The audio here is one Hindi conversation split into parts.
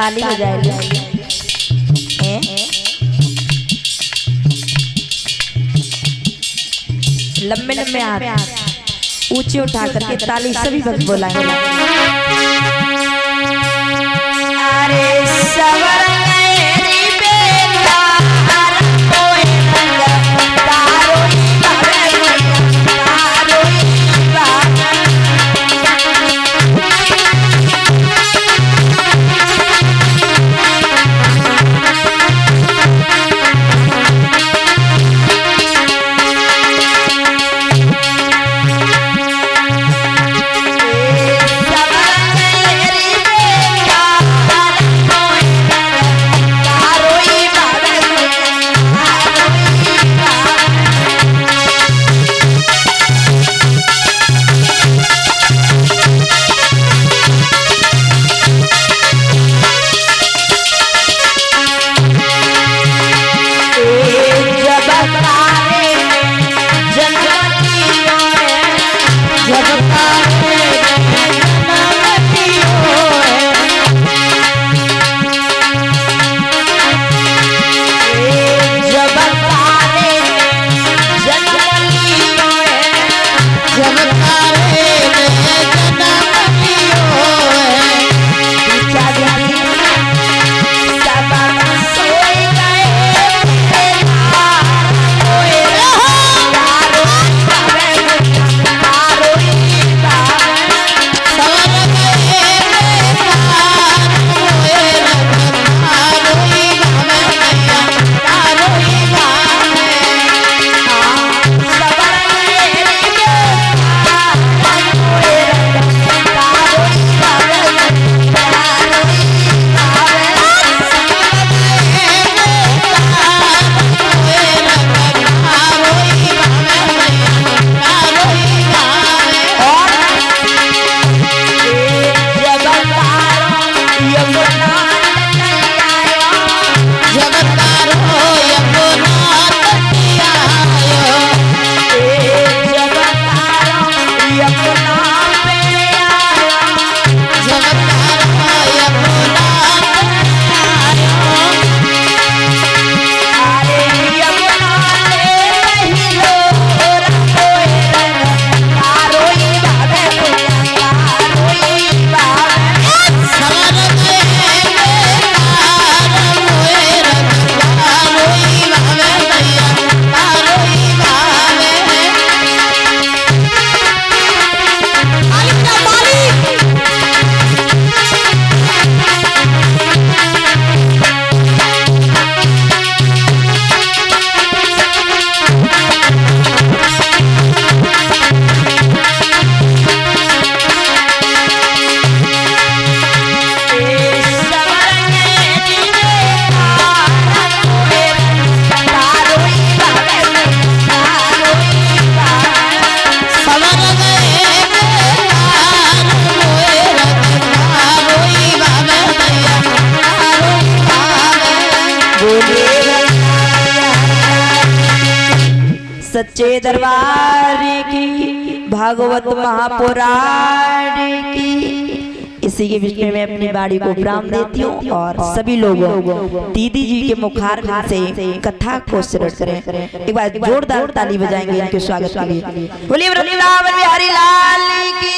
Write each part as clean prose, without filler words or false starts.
ताली बजाए लंबे लंबे हाथ ऊंचे उठा करके ताली सभी भक्त बोलाएंगे। अरे सवर सच्चे दरबार की भागवत महापुराण की। इसी के बीच में मैं अपनी बाड़ी को विराम देती हूँ और सभी लोगों दीदी जी के मुखारबिंद से कथा को श्रवण करें। एक बार जोरदार ताली बजाएंगे इनके स्वागत के लिए। बोलिए वृंदावन बिहारी लाल की।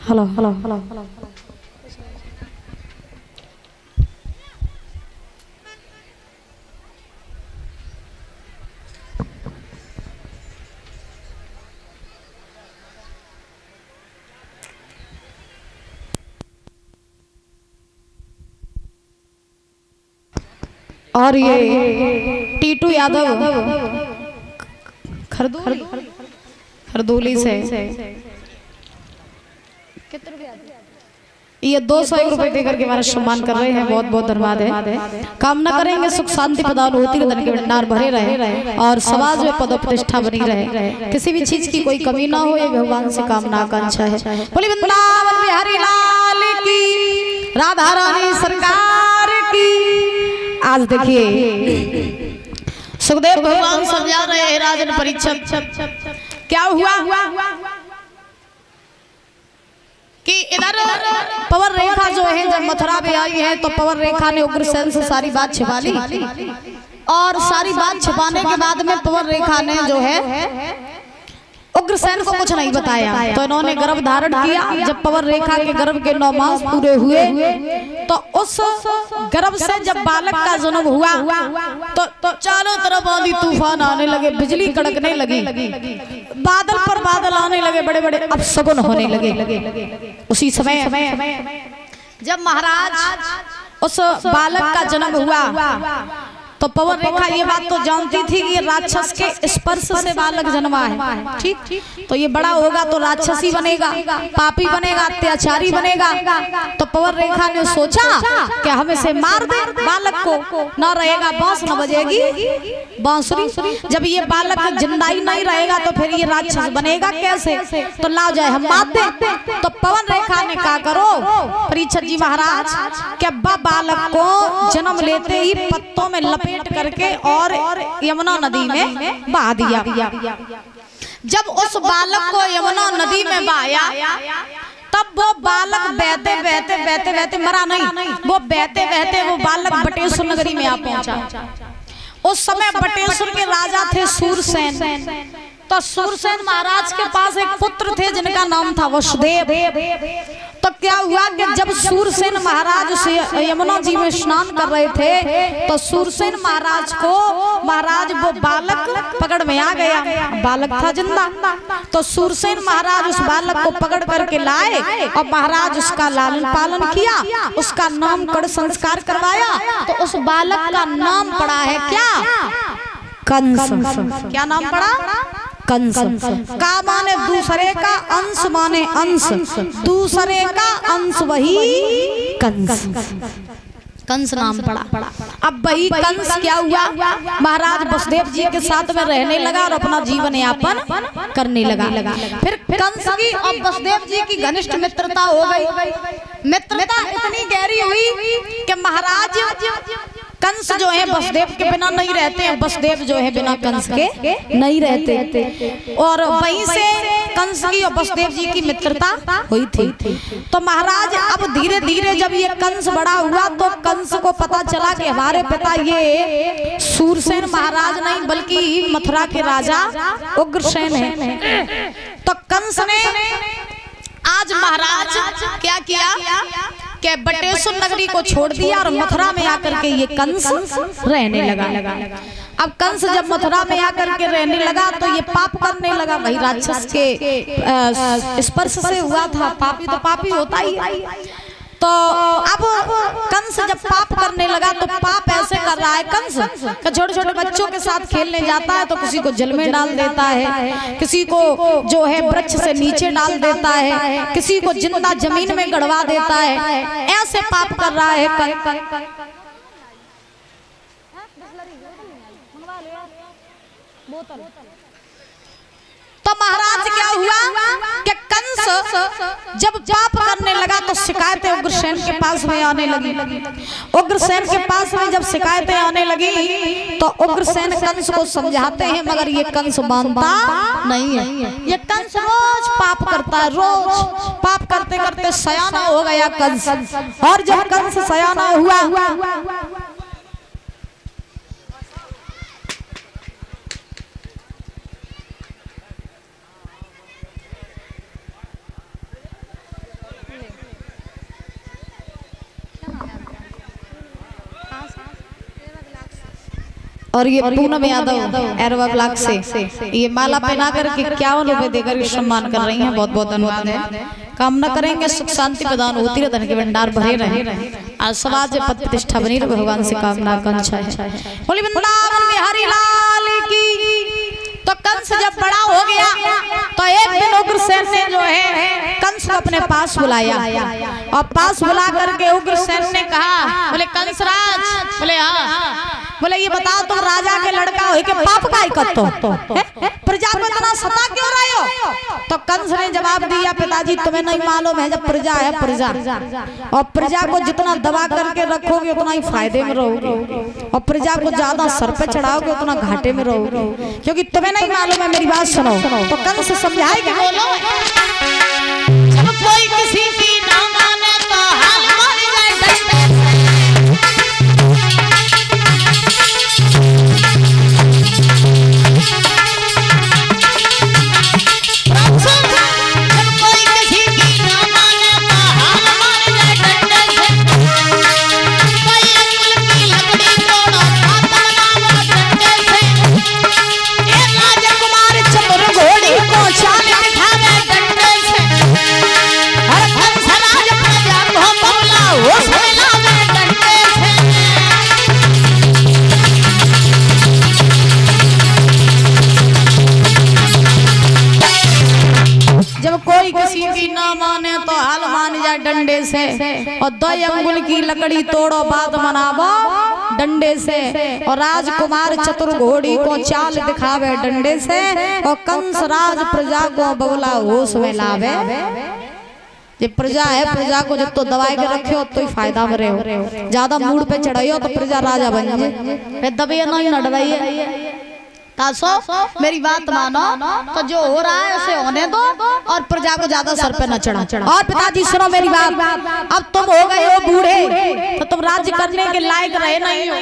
हेलो हेलो हेलो हेलो और ये टीटू यादव खरदूरी हरदोली से ये 200 रुपए देकर के हमारा सम्मान कर रहे हैं, बहुत बहुत धन्यवाद है। कामना करेंगे सुख शांति प्रदान होती रहे, धन के भंडार भरे रहे और समाज में पद प्रतिष्ठा बनी रहे, किसी भी चीज की कोई कमी ना हो, ये भगवान से कामना आकांक्षा है। बोली वृंदावन बिहारी लाल की, राधा रानी सरकार की। आज देखिए सुखदेव भगवान समझा रहे हैं राजन परीक्षक, क्या हुआ कि इधर पवन रेखा जो है जब मथुरा में आई है तो पवन रेखा ने उग्रसेन से सारी बात छिपा ली और सारी बात छिपाने के बाद में पवन रेखा ने जो है उग्रसेन को कुछ नहीं बताया। तो इन्होंने गर्भ धारण किया। जब पवन रेखा के गर्भ के 9 मास पूरे हुए तो उस गर्भ से जब बालक का जन्म हुआ तो चारों तरफ आंधी तूफान आने लगे, बिजली कड़कने लगी, बादल पर बादल आने लगे, बड़े बड़े अपशगुन होने लगे। उसी समय जब महाराज उस बालक का जन्म हुआ तो पवन रेखा ये बात तो जानती थी कि ये राक्षस के स्पर्श से बालक जन्मा है, ठीक। तो ये बड़ा होगा तो राक्षसी बनेगा, पापी बनेगा, अत्याचारी बनेगा। तो पवन रेखा ने सोचा कि हम इसे मार दे, बालक को न रहेगा, बांस न बजेगी बांसुरी। जब ये बालक जिंदाई नहीं रहेगा तो फिर ये राक्षस बनेगा कैसे, तो लाओ जाए हम मार दे। तो पवन रेखा ने कहा करो परीक्षित जी महाराज कि बालक को जन्म लेते ही पत्तों में लपेट करके और यमुना नदी में बहा दिया। जब उस बालक को यमुना नदी में बहाया तब वो बालक बहते बहते बहते बहते मरा नहीं, वो बहते बहते वो बालक बटेश्वर नगरी में आ पहुंचा। उस समय बटेश्वर के राजा थे सूरसेन। तो सूरसेन महाराज के पास एक पुत्र थे जिनका नाम था वसुदेव। तो क्या हुआ कि जब सूरसेन महाराज से यमुना जी में स्नान कर रहे थे तो सूरसेन महाराज को वो बालक पकड़ में आ गया, बालक था जिंदा। तो सूरसेन महाराज उस बालक को पकड़ करके लाए और महाराज उसका लालन पालन किया, उसका नामकरण संस्कार करवाया। तो उस बालक का नाम पड़ा है क्या, कंस। क्या नाम पड़ा, कंस। का माने दूसरे का अंश, माने अंश, दूसरे का अंश वही कंस, कंस नाम पड़ा। अब वही कंस क्या हुआ, महाराज वसुदेव जी के साथ में रहने लगा और अपना जीवन यापन करने लगा। फिर कंस की और वसुदेव जी की घनिष्ठ मित्रता हो गई। मित्रता इतनी गहरी हुई कि महाराज कंस जो है वसुदेव के बिना नहीं रहते हैं, वसुदेव जो है बिना कंस के नहीं रहते। और वहीं से कंस की और वसुदेव जी की मित्रता हुई थी। तो महाराज अब धीरे धीरे जब ये कंस बड़ा हुआ तो कंस को पता चला कि हमारे पिता ये सूरसेन महाराज नहीं बल्कि मथुरा के राजा उग्रसेन हैं। तो कंस ने आज महाराज क्या किया कि बटेश्वर नगरी को छोड़ दिया और मथुरा में आकर के ये कंस रहने लगा। अब कंस जब मथुरा में आकर के रहने लगा तो ये पाप करने लगा। भाई राक्षस के स्पर्श से हुआ था, पापी तो पापी होता ही है। तो अब कंस जब पाप करने लगा तो पाप ऐसे कर रहा है कंस कि छोटे छोटे बच्चों के साथ खेलने जाता है तो किसी को जल में डाल देता है, किसी को जो है वृक्ष से नीचे डाल देता है, किसी को जिंदा जमीन में गड़वा देता है, ऐसे पाप कर रहा है। तो महाराज क्या हुआ कि कंस जब पाप करने लगा तो शिकायतें उग्रसेन के पास में आने लगी। उग्रसेन के पास में जब शिकायतें आने लगी तो उग्रसेन कंस को समझाते हैं मगर ये कंस मानता नहीं है। ये कंस रोज पाप करता है, रोज पाप करते करते सयाना हो गया कंस। और जब कंस सयाना हुआ और ये पूनम यादव एरवा ब्लॉक से ये माला पहना करके 51 रुपए देकर सम्मान कर रही हैं, बहुत बहुत धन्यवाद है। कामना करेंगे सुख शांति प्रदान होती रहे, धन के भंडार भरे रहे, आज समाज में पद प्रतिष्ठा बनी रहे, भगवान से कामना आकांक्षा है। बोली वृंदावन बिहारी लाल की। तो कंस जब बड़ा हो गया तो एक दिन उग्रसेन ने जो है कंस को अपने पास बुलाया और पास बुला करके उग्रसेन ने कहा, बोले कंसराज, बोले हाँ, बोले ये बताओ तुम राजा के लड़का हो के पाप का इकट्ठो प्रजा को इतना सता क्यों रहे हो? तो कंस ने जवाब दिया, पिताजी तुम्हें नहीं मालूम है, जब प्रजा है प्रजा, और प्रजा को जितना दबा करके रखोगे उतना ही फायदे में रहोगे, और प्रजा को ज्यादा सर पे चढ़ाओगे उतना घाटे में रहोगे, क्योंकि तुम्हें नहीं मालूम है। मेरी बात सुनो। तो कंस समझाए कि बोलो जब कोई किसी की ना माने तो हाल मार जाए डंडे से, और 2 अंगुल की लकड़ी तोड़ो बात मनावो डंडे से, और राजकुमार चतुर घोड़ी को चाल दिखावे डंडे से, और कंस राज प्रजा को बबला होश में लावे। ये प्रजा है, प्रजा को जब तो दबाए के रखे हो तो ही फायदा में रहे हो, ज्यादा मूड पे चढ़ाई हो तो प्रजा राजा बन जाए, दबे नहीं न डराइए। तासो मेरी बात मानो, तो जो हो रहा है उसे होने दो और प्रजा को ज्यादा सर पे न चढ़ा। और पिताजी सुनो मेरी बात, अब तुम हो गए हो बूढ़े, तो तुम राज्य करने के लायक रहे नहीं हो,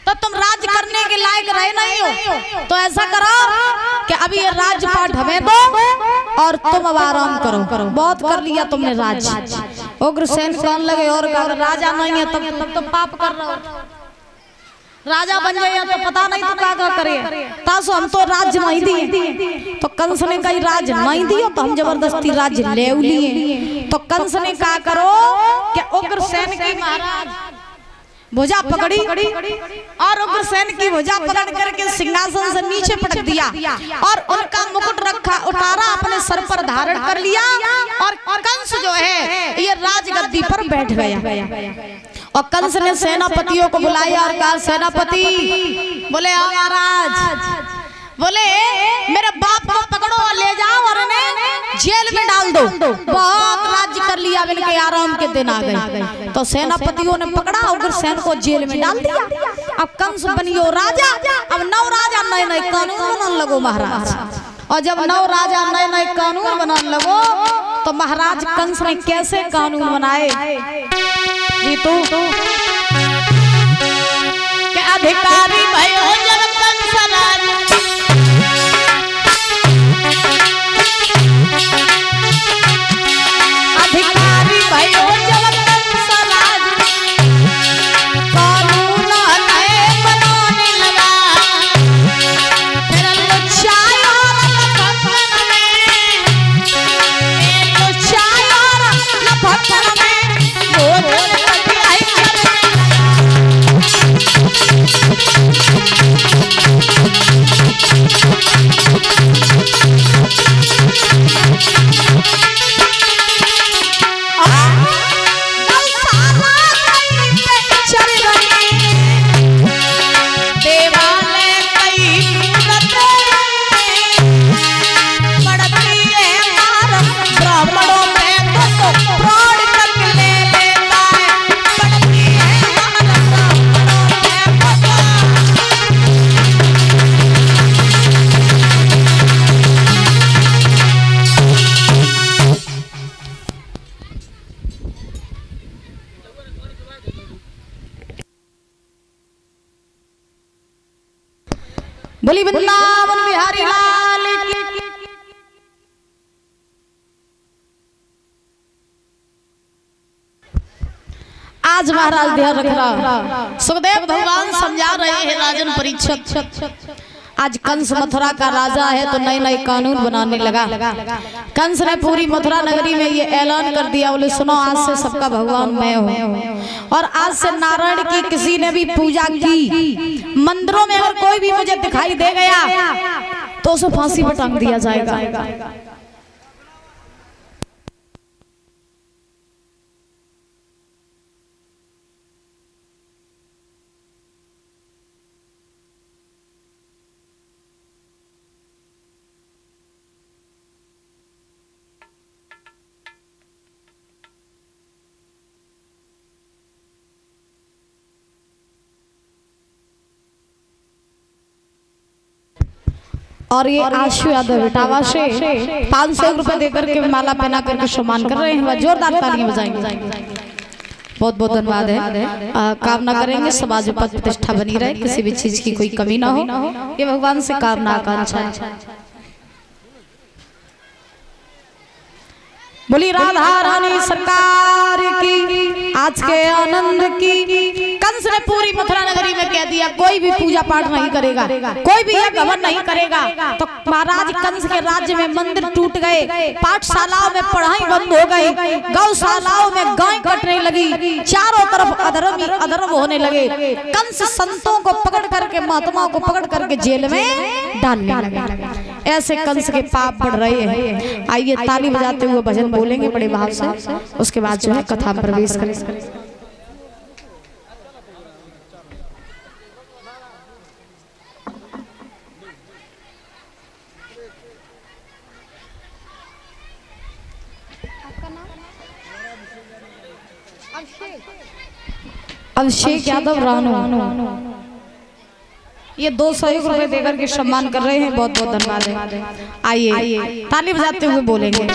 तो तुम राज्य करने के लायक रहे नहीं हो, तो ऐसा करो कि अभी ये राजपाट हमें दो और तुम अब आराम करो। बहुत कर लिया तुमने राज्य। उग्रसेन कौन लगे और राजा नहीं है तब तो पाप कर रहे हो, राजा बन गए तो पता नहीं तो क्या करे। तासो हम तो राज्य नहीं दिए, तो कंस ने कही राज्य नहीं दियो तो हम जबरदस्ती राज्य ले लिए। तो कंस ने कहा करो कि उग्रसेन की महाराज भुजा पकड़ी और उग्रसेन की भुजा पकड़ करके सिंहासन से नीचे पटक दिया और उनका मुकुट रखा उतारा अपने सर पर धारण कर लिया, और कंस जो है ये राजगद्दी पर बैठ गया। और कंस ने सेनापतियों को बुलाया और कहा, सेनापति बोले महाराज, बोले मेरे बाप को पकड़ो और ले जाओ और इन्हें जेल में डाल दो, बहुत राज्य कर लिया, इनके आराम के दिन आ गए। तो सेनापतियों ने पकड़ा उग्रसेन को जेल में डाल दिया। अब कंस बनियो राजा, अब 9 राजा नए नए कानून बनाने लगो महाराज, और जब 9 राजा नए नए कानून बनाने लगो तो महाराज कंस ने कैसे कानून बनाए जी तू के अधिकारी भयो जब कंस राज, अधिकारी भयो जब कंस राज, कानून नए बनाने लगा, फिर लुचाई और लपटन में, लुचाई और लपटन में वो बोली वृंदावन बिहारी लाल की। आज महाराज ध्यान रख रहा, सुखदेव भगवान समझा रहे हैं राजन परीक्षित, आज कंस मथुरा का राजा है तो नए नए कानून बनाने लगा। कंस ने पूरी मथुरा नगरी में ये ऐलान कर दिया, बोले सुनो आज से सबका भगवान मैं हूँ, और आज से नारायण की किसी ने भी पूजा की, मंदिरों में अगर कोई भी मुझे दिखाई दे गया तो उसे फांसी पर टांग दिया जाएगा। और ये आशु यादव बेटावा से 500 रुपए देकर के माला पहना करके सम्मान कर रहे हैं। जोरदार तालियां बजाएंगे। बहुत बहुत धन्यवाद है। कामना करेंगे समाज में पद प्रतिष्ठा बनी रहे, किसी भी चीज की कोई कमी ना हो, ये भगवान से कामना आकांक्षा है। बोली राधा रानी सरकार की, आज के आनंद की। कंस ने पूरी मथुरा नगरी में कह दिया कोई भी पूजा पाठ नहीं करेगा, कोई भी यज्ञ हवन नहीं करेगा। तो महाराज कंस के राज्य में मंदिर टूट गए, पाठशालाओं में पढ़ाई बंद हो गई, गौशालाओं में गाय कटने लगी, चारों तरफ अधर्म ही अधर्म होने लगे। कंस संतों को पकड़ करके, महात्माओं को पकड़ करके जेल में डालने लगा। ऐसे कंस के पाप बढ़ रहे हैं। आइए ताली बजाते हुए भजन बोलेंगे बड़े भाव से, उसके बाद जो है कथा में प्रवेश करें। अभिषेक यादव रानू, ये 201 रुपए देकर के सम्मान कर रहे हैं। बहुत बहुत धन्यवाद है। आइए ताली बजाते हुए बोलेंगे।